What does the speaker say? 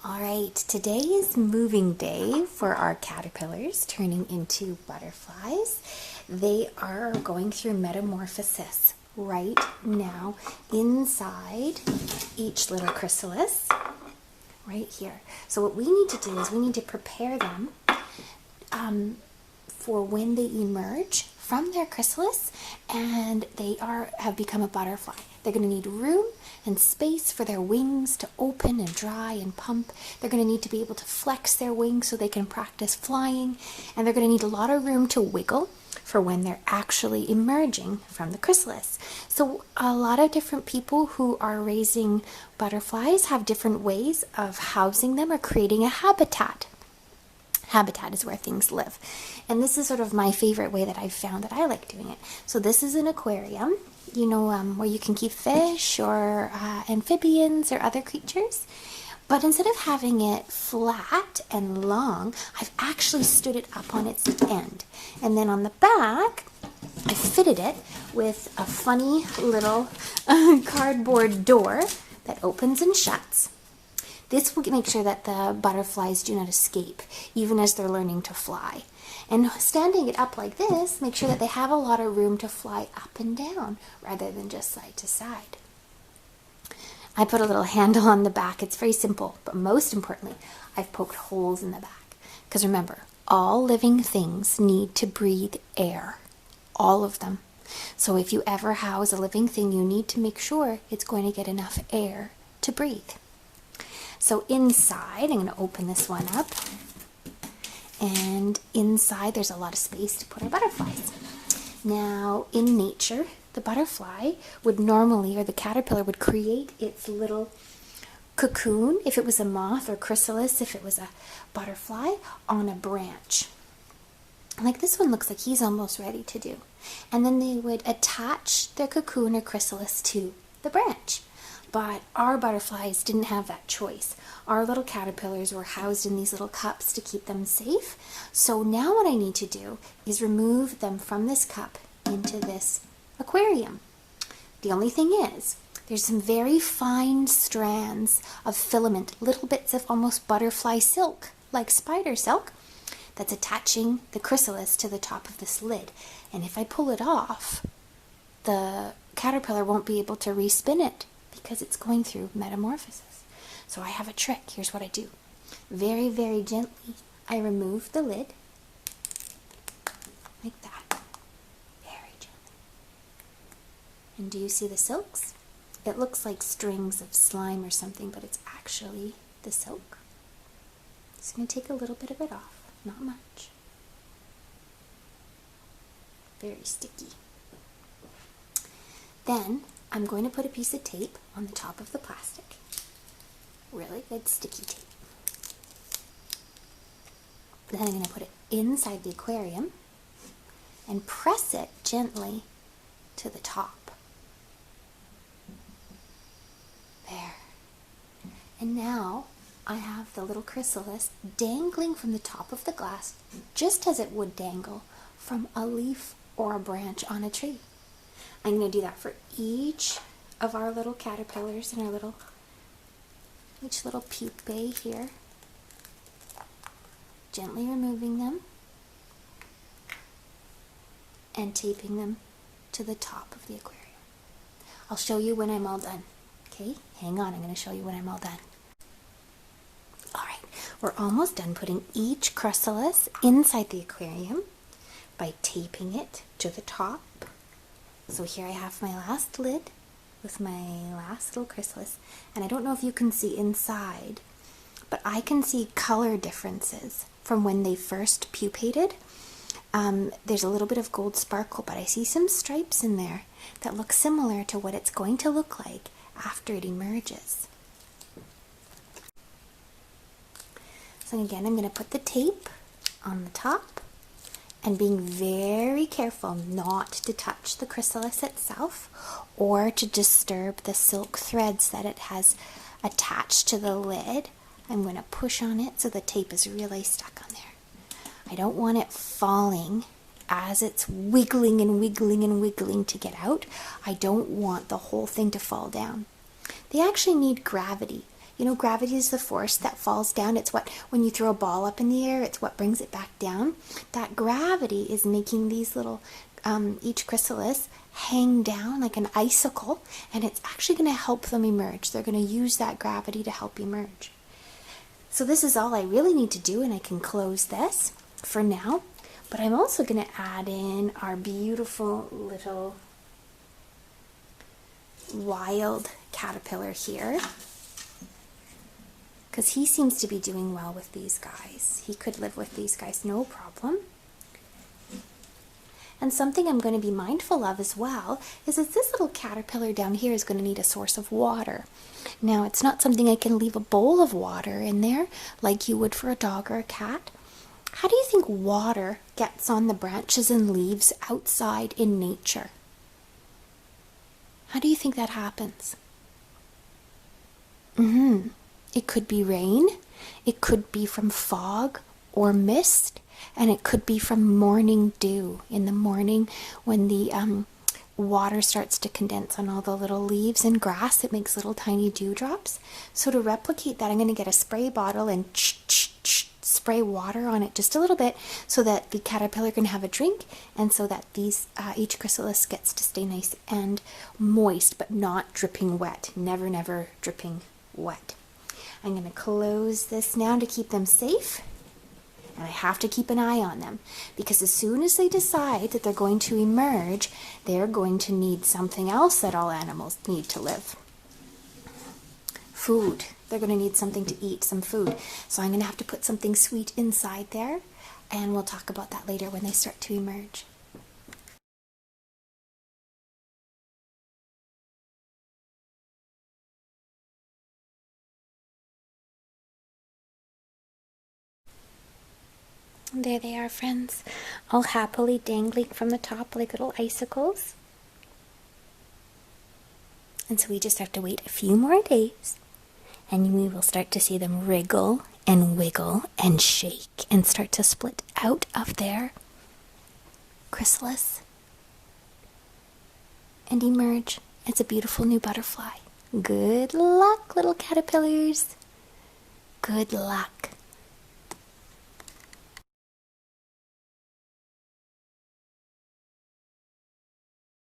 All right, today is moving day for our caterpillars turning into butterflies. They are going through metamorphosis right now inside each little chrysalis right here. So what we need to do is we need to prepare them for when they emerge from their chrysalis and they have become a butterfly. They're going to need room and space for their wings to open and dry and pump. They're going to need to be able to flex their wings so they can practice flying, and they're going to need a lot of room to wiggle for when they're actually emerging from the chrysalis. So a lot of different people who are raising butterflies have different ways of housing them or creating a habitat. Habitat is where things live. And this is sort of my favorite way that I've found that I like doing it. So this is an aquarium, you know, where you can keep fish or amphibians or other creatures. But instead of having it flat and long, I've actually stood it up on its end. And then on the back, I fitted it with a funny little cardboard door that opens and shuts. This will make sure that the butterflies do not escape, even as they're learning to fly. And standing it up like this, make sure that they have a lot of room to fly up and down, rather than just side to side. I put a little handle on the back. It's very simple, but most importantly, I've poked holes in the back. Because remember, all living things need to breathe air. All of them. So if you ever house a living thing, you need to make sure it's going to get enough air to breathe. So inside, I'm going to open this one up, and inside there's a lot of space to put our butterflies. Now, in nature, the butterfly would normally, or the caterpillar would create its little cocoon, if it was a moth, or chrysalis, if it was a butterfly, on a branch. Like this one looks like he's almost ready to do. And then they would attach their cocoon or chrysalis to the branch. But our butterflies didn't have that choice. Our little caterpillars were housed in these little cups to keep them safe. So now what I need to do is remove them from this cup into this aquarium. The only thing is, there's some very fine strands of filament, little bits of almost butterfly silk, like spider silk, that's attaching the chrysalis to the top of this lid. And if I pull it off, the caterpillar won't be able to respin it, because it's going through metamorphosis. So I have a trick. Here's what I do. Very, very gently, I remove the lid, like that. Very gently. And do you see the silks? It looks like strings of slime or something, but it's actually the silk. Just going to take a little bit of it off, not much. Very sticky. Then I'm going to put a piece of tape on the top of the plastic. Really good sticky tape. Then I'm going to put it inside the aquarium and press it gently to the top. There. And now I have the little chrysalis dangling from the top of the glass, just as it would dangle from a leaf or a branch on a tree. I'm going to do that for each of our little caterpillars and each little pupae here. Gently removing them and taping them to the top of the aquarium. I'll show you when I'm all done. Okay, hang on, I'm going to show you when I'm all done. Alright, we're almost done putting each chrysalis inside the aquarium by taping it to the top. So here I have my last lid with my last little chrysalis, and I don't know if you can see inside, but I can see color differences from when they first pupated. There's a little bit of gold sparkle, but I see some stripes in there that look similar to what it's going to look like after it emerges. So again, I'm going to put the tape on the top, and being very careful not to touch the chrysalis itself or to disturb the silk threads that it has attached to the lid. I'm going to push on it so the tape is really stuck on there. I don't want it falling as it's wiggling and wiggling and wiggling to get out. I don't want the whole thing to fall down. They actually need gravity. You know, gravity is the force that falls down. It's what, when you throw a ball up in the air, it's what brings it back down. That gravity is making these little, each chrysalis hang down like an icicle, and it's actually going to help them emerge. They're going to use that gravity to help emerge. So this is all I really need to do, and I can close this for now. But I'm also going to add in our beautiful little wild caterpillar here, because he seems to be doing well with these guys. He could live with these guys, no problem. And something I'm going to be mindful of as well is that this little caterpillar down here is going to need a source of water. Now, it's not something I can leave a bowl of water in there like you would for a dog or a cat. How do you think water gets on the branches and leaves outside in nature? How do you think that happens? It could be rain, it could be from fog or mist, and it could be from morning dew. In the morning when the water starts to condense on all the little leaves and grass, it makes little tiny dewdrops. So to replicate that, I'm going to get a spray bottle and spray water on it just a little bit so that the caterpillar can have a drink, and so that these each chrysalis gets to stay nice and moist but not dripping wet. Never dripping wet. I'm going to close this now to keep them safe, and I have to keep an eye on them, because as soon as they decide that they're going to emerge, they're going to need something else that all animals need to live. Food. They're going to need something to eat, some food. So I'm going to have to put something sweet inside there, and we'll talk about that later when they start to emerge. There they are, friends, all happily dangling from the top like little icicles. And so we just have to wait a few more days, and we will start to see them wriggle and wiggle and shake and start to split out of their chrysalis and emerge as a beautiful new butterfly. Good luck, little caterpillars. Good luck.